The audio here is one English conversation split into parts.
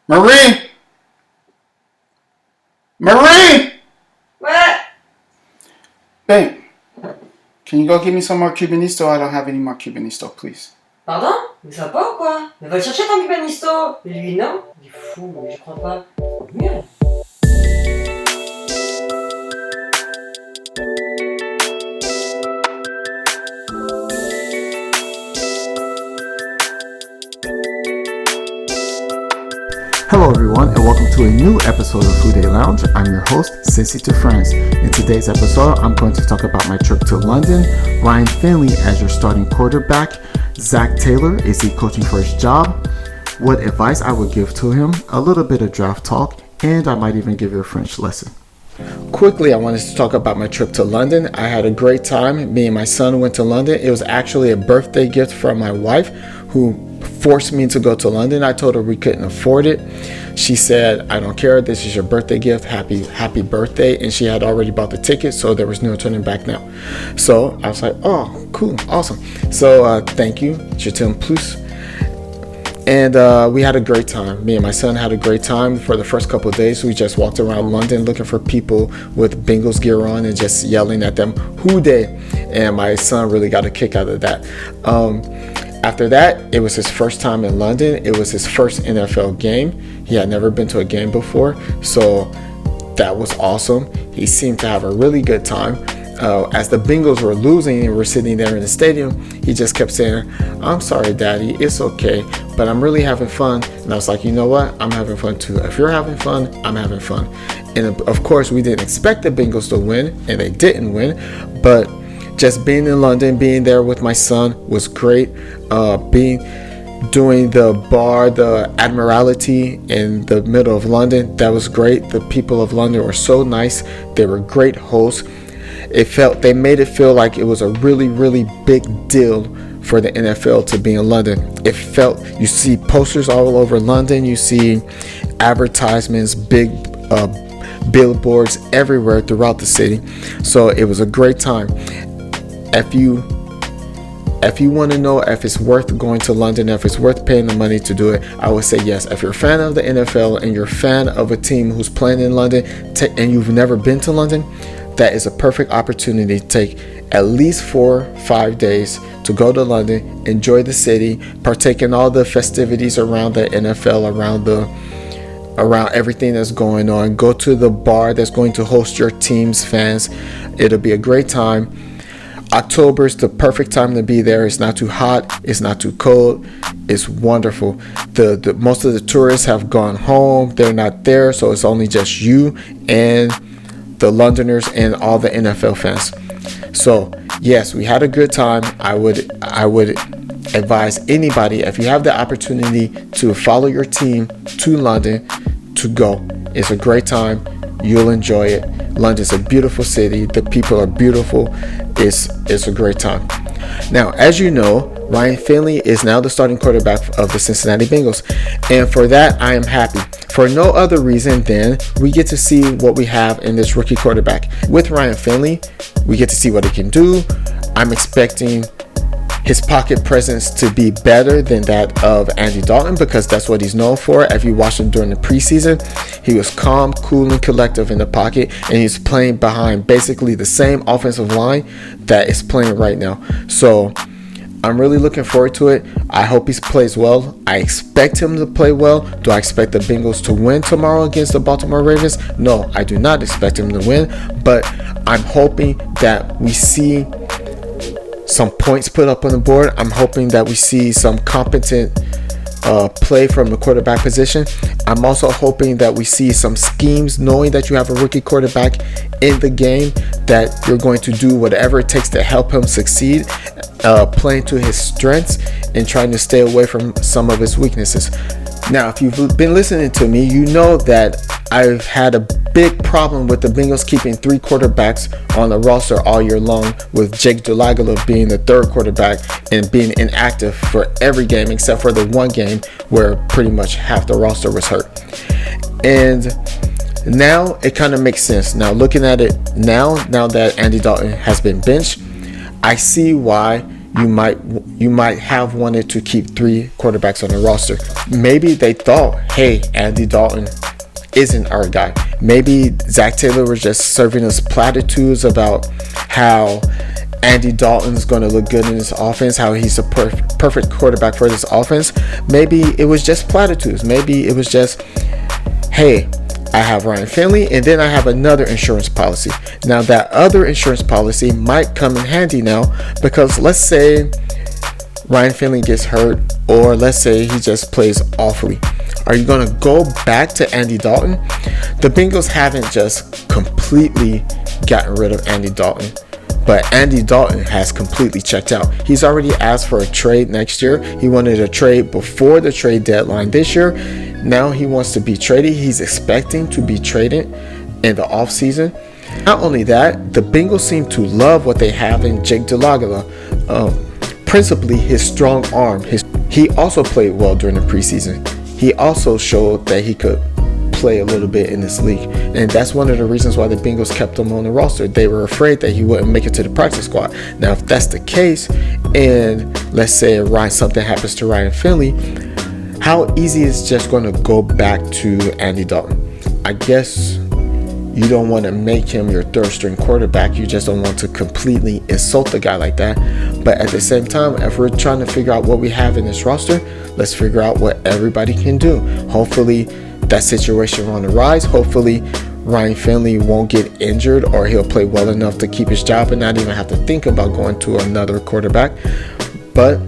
Marie! Marie! What? Babe, can you go get me some more Cubanisto? I don't have any more Cubanisto, please. Pardon? Mais ça va pas ou quoi? Mais va le chercher ton cubanisto! Et lui, non? Il est fou, mais je crois pas. Merde. Hello everyone and welcome to a new episode of WhoDey Lounge. I'm your host, Cincy to Friends. In today's episode, I'm going to talk about my trip to London, Ryan Finley as your starting quarterback, Zac Taylor, is he coaching for his job, what advice I would give to him, a little bit of draft talk, and I might even give you a French lesson. Quickly, I wanted to talk about my trip to London. I had a great time. Me and my son went to London. It was actually a birthday gift from my wife who forced me to go to London. I told her we couldn't afford it. She said, I don't care. This is your birthday gift. Happy birthday. And she had already bought the ticket, so there was no turning back now. So I was like, oh, cool. Awesome. So thank you. Je t'aime plus. And we had a great time. Me and my son had a great time for the first couple of days. We just walked around London looking for people with Bengals gear on and just yelling at them, WhoDey. And my son really got a kick out of that. After that, it was his first time in London. It was his first NFL game. He had never been to a game before. So that was awesome. He seemed to have a really good time. As the Bengals were losing and we're sitting there in the stadium, he just kept saying, I'm sorry, Daddy, it's okay, but I'm really having fun. And I was like, you know what? I'm having fun too. If you're having fun, I'm having fun. And of course, we didn't expect the Bengals to win, and they didn't win. But just being in London, being there with my son was great. Doing the bar, the Admiralty in the middle of London, that was great. The people of London were so nice. They were great hosts. They made it feel like it was a really, really big deal for the NFL to be in London. You see posters all over London, you see advertisements, big billboards everywhere throughout the city. So it was a great time. If you want to know if it's worth going to London, if it's worth paying the money to do it, I would say yes. If you're a fan of the NFL and you're a fan of a team who's playing in London and you've never been to London, that is a perfect opportunity to take at least 4 or 5 days to go to London, enjoy the city, partake in all the festivities around the NFL, around everything that's going on. Go to the bar that's going to host your team's fans. It'll be a great time. October is the perfect time to be there. It's not too hot. It's not too cold. It's wonderful. The most of the tourists have gone home. They're not there, so it's only just you and the Londoners and all the NFL fans. So yes, we had a good time. I would advise anybody, if you have the opportunity to follow your team to London, to go. It's a great time. You'll enjoy it. London's a beautiful city. The people are beautiful. It's a great time. Now, as you know, Ryan Finley is now the starting quarterback of the Cincinnati Bengals. And for that, I am happy. For no other reason than we get to see what we have in this rookie quarterback. With Ryan Finley, we get to see what he can do. I'm expecting his pocket presence to be better than that of Andy Dalton, because that's what he's known for. If you watched him during the preseason, he was calm, cool, and collective in the pocket, and he's playing behind basically the same offensive line that is playing right now. So I'm really looking forward to it. I hope he plays well. I expect him to play well. Do I expect the Bengals to win tomorrow against the Baltimore Ravens? No, I do not expect him to win, but I'm hoping that we see some points put up on the board. I'm hoping that we see some competent play from the quarterback position. I'm also hoping that we see some schemes, knowing that you have a rookie quarterback in the game, that you're going to do whatever it takes to help him succeed, playing to his strengths and trying to stay away from some of his weaknesses. Now, if you've been listening to me, you know that I've had a big problem with the Bengals keeping 3 quarterbacks on the roster all year long, with Jake Delagalo being the 3rd quarterback and being inactive for every game except for the one game where pretty much half the roster was hurt. And now it kind of makes sense. Now looking at it now that Andy Dalton has been benched, I see why you might have wanted to keep 3 quarterbacks on the roster. Maybe they thought, hey, Andy Dalton isn't our guy. Maybe Zac Taylor was just serving us platitudes about how Andy Dalton's going to look good in this offense, how he's a perfect quarterback for this offense. Maybe it was just platitudes. Maybe it was just, hey, I have Ryan Finley, and then I have another insurance policy. Now, that other insurance policy might come in handy now, because let's say Ryan Finley gets hurt, or let's say he just plays awfully. Are you going to go back to Andy Dalton? The Bengals haven't just completely gotten rid of Andy Dalton, but Andy Dalton has completely checked out. He's already asked for a trade next year. He wanted a trade before the trade deadline this year. Now he wants to be traded. He's expecting to be traded in the offseason. Not only that, the Bengals seem to love what they have in Jake Delagala, principally his strong arm. He also played well during the preseason. He also showed that he could play a little bit in this league, and that's one of the reasons why the Bengals kept him on the roster. They were afraid that he wouldn't make it to the practice squad. Now, if that's the case, and let's say something happens to Ryan Finley, how easy is it just going to go back to Andy Dalton? I guess you don't want to make him your third string quarterback. You just don't want to completely insult the guy like that. But at the same time, if we're trying to figure out what we have in this roster, let's figure out what everybody can do. Hopefully that situation on the rise. Hopefully Ryan Finley won't get injured, or he'll play well enough to keep his job and not even have to think about going to another quarterback. But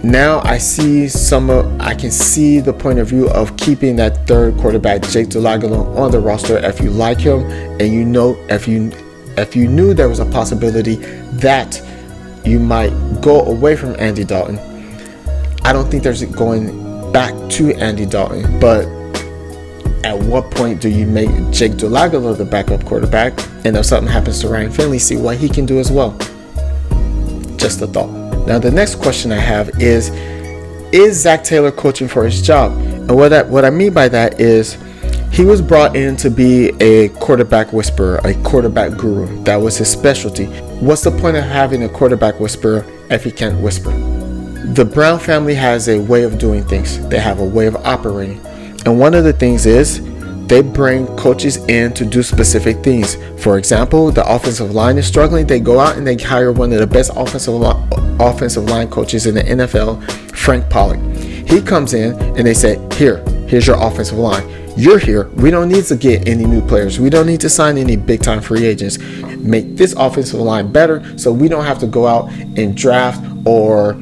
now I can see the point of view of keeping that third quarterback, Jake Delagala, on the roster if you like him, and if you knew there was a possibility that you might go away from Andy Dalton. I don't think there's going back to Andy Dalton, but at what point do you make Jake Delagala the backup quarterback, and if something happens to Ryan Finley, see what he can do as well? Just a thought. Now, the next question I have is Zac Taylor coaching for his job? And what I mean by that is, he was brought in to be a quarterback whisperer, a quarterback guru. That was his specialty. What's the point of having a quarterback whisperer if he can't whisper? The Brown family has a way of doing things. They have a way of operating. And one of the things is they bring coaches in to do specific things. For example, the offensive line is struggling. They go out and they hire one of the best offensive line coaches in the NFL, Frank Pollock. He comes in and they say, here's your offensive line. You're here. We don't need to get any new players. We don't need to sign any big time free agents. Make this offensive line better so we don't have to go out and draft, or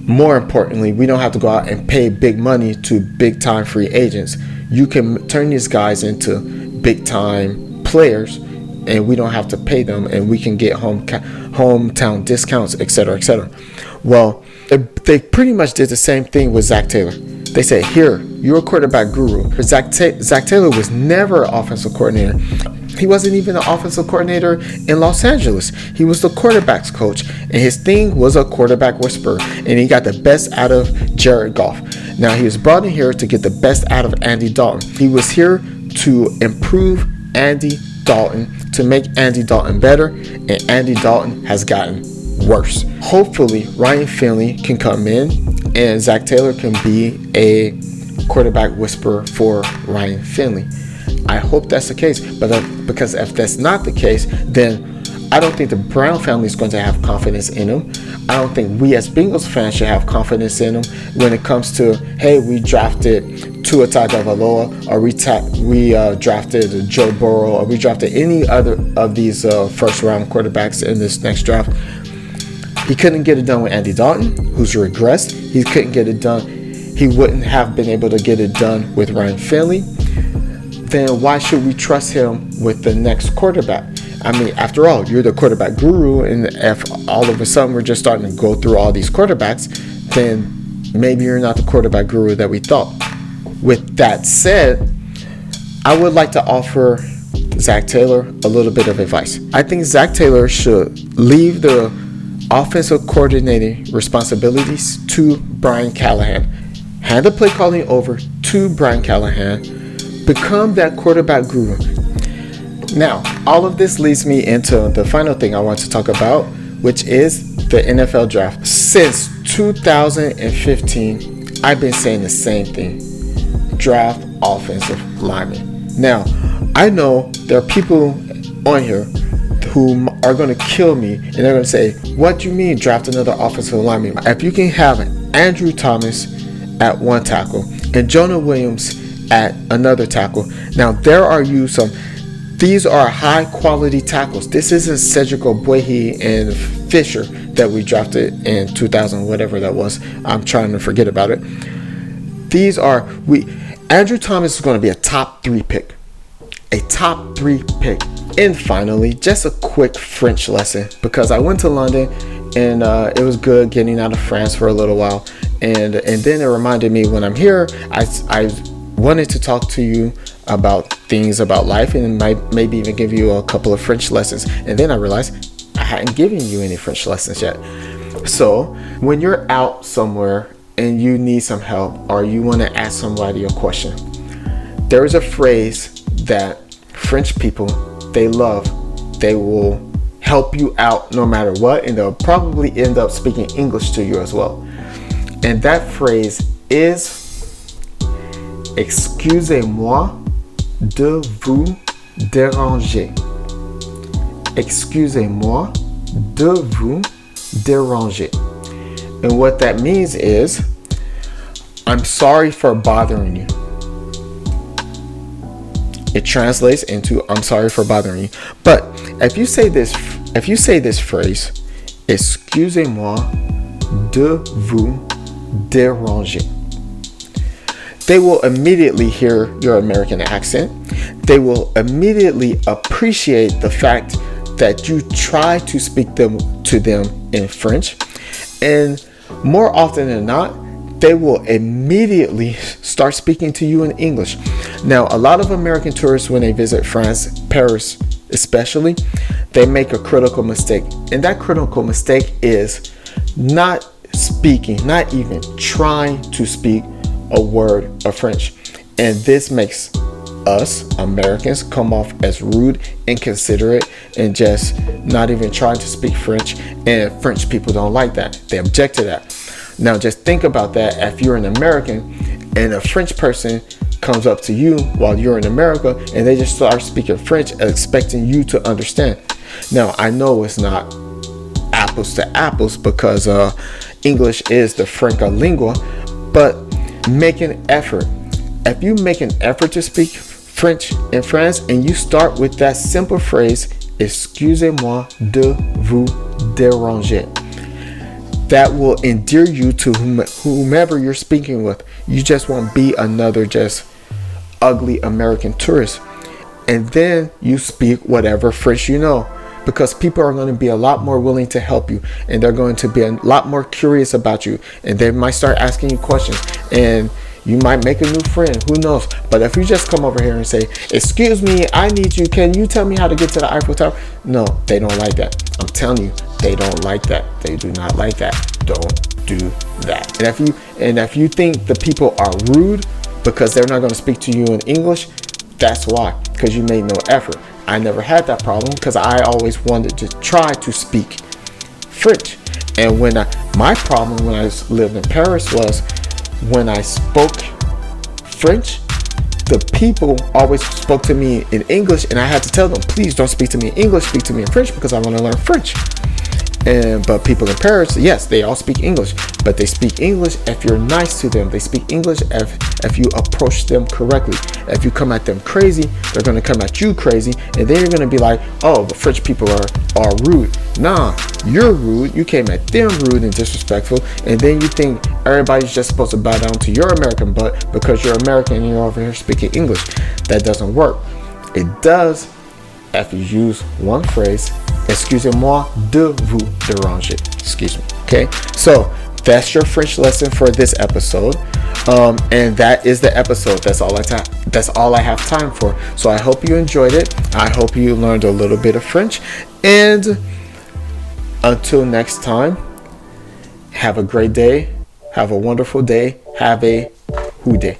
more importantly, we don't have to go out and pay big money to big time free agents. You can turn these guys into big time players, and we don't have to pay them, and we can get hometown discounts, etc., etc. Well, they pretty much did the same thing with Zac Taylor. They said, here, you're a quarterback guru. Zac Taylor was never an offensive coordinator. He wasn't even an offensive coordinator in Los Angeles. He was the quarterback's coach, and his thing was a quarterback whisperer, and he got the best out of Jared Goff. Now, he was brought in here to get the best out of Andy Dalton. He was here to improve Andy Dalton, to make Andy Dalton better, and Andy Dalton has gotten worse. Hopefully, Ryan Finley can come in and Zac Taylor can be a quarterback whisperer for Ryan Finley. I hope that's the case, but because if that's not the case, then I don't think the Brown family is going to have confidence in him. I don't think we as Bengals fans should have confidence in him when it comes to, hey, we drafted Tua Tagovailoa, or we drafted Joe Burrow, or we drafted any other of these first round quarterbacks in this next draft. He couldn't get it done with Andy Dalton, who's regressed. He couldn't get it done. He wouldn't have been able to get it done with Ryan Finley. Then why should we trust him with the next quarterback? I mean, after all, you're the quarterback guru, and if all of a sudden we're just starting to go through all these quarterbacks, then maybe you're not the quarterback guru that we thought. With that said, I would like to offer Zac Taylor a little bit of advice. I think Zac Taylor should leave the offensive coordinating responsibilities to Brian Callahan. Hand the play calling over to Brian Callahan. Become that quarterback guru. Now, all of this leads me into the final thing I want to talk about, which is the NFL draft. Since 2015, I've been saying the same thing. Draft offensive linemen. Now, I know there are people on here who are going to kill me, and they're going to say, what do you mean draft another offensive lineman? If you can have Andrew Thomas at one tackle and Jonah Williams at another tackle. Now, there are these are high quality tackles. This isn't Cedric Ogbuehi and Fisher that we drafted in 2000, whatever that was. I'm trying to forget about it. Andrew Thomas is going to be a top 3 pick. A top 3 pick. And finally, just a quick French lesson, because I went to London and it was good getting out of France for a little while. And then it reminded me, when I'm here, I wanted to talk to you about things about life and maybe even give you a couple of French lessons. And then I realized I hadn't given you any French lessons yet. So when you're out somewhere and you need some help, or you want to ask somebody a question, there is a phrase that French people, they love. They will help you out no matter what, and they'll probably end up speaking English to you as well. And that phrase is, excusez-moi de vous déranger. Excusez-moi de vous déranger. And what that means is, I'm sorry for bothering you. It translates into, I'm sorry for bothering you. But if you say this phrase, excusez-moi de vous déranger, they will immediately hear your American accent. They will immediately appreciate the fact that you try to speak to them in French. And more often than not, they will immediately start speaking to you in English. Now, a lot of American tourists, when they visit France, Paris especially, they make a critical mistake. And that critical mistake is not even trying to speak a word of French. And this makes us Americans come off as rude, inconsiderate, and just not even trying to speak French. And French people don't like that. They object to that. Now, just think about that. If you're an American and a French person comes up to you while you're in America and they just start speaking French, expecting you to understand. Now, I know it's not apples to apples, because English is the franca lingua, but make an effort. If you make an effort to speak French in France and you start with that simple phrase, excusez-moi de vous déranger, that will endear you to whomever you're speaking with. You just won't be another just ugly American tourist. And then you speak whatever French you know, because people are going to be a lot more willing to help you, and they're going to be a lot more curious about you, and they might start asking you questions, and you might make a new friend. Who knows? But if you just come over here and say, excuse me, I need you, can you tell me how to get to the Eiffel Tower? No, they don't like that. I'm telling you, they don't like that. They do not like that. Don't do that. And if you think the people are rude because they're not going to speak to you in English, that's why, because you made no effort. I never had that problem because I always wanted to try to speak French. And my problem when I lived in Paris was, when I spoke French, the people always spoke to me in English, and I had to tell them, please don't speak to me in English, speak to me in French, because I want to learn French. But people in Paris, yes, they all speak English, but they speak English if you're nice to them. They speak English if you approach them correctly. If you come at them crazy, they're going to come at you crazy, and then you're going to be like, oh, the French people are rude. Nah, you're rude. You came at them rude and disrespectful, and then you think everybody's just supposed to bow down to your American butt because you're American and you're over here speaking English. That doesn't work. It does if you use one phrase, excusez-moi de vous déranger. Excuse me. Okay, so that's your French lesson for this episode, and that is the episode. That's all I have time for. So I hope you enjoyed it. I hope you learned a little bit of French, and until next time, have a great day. Have a wonderful day. Have a WhoDey.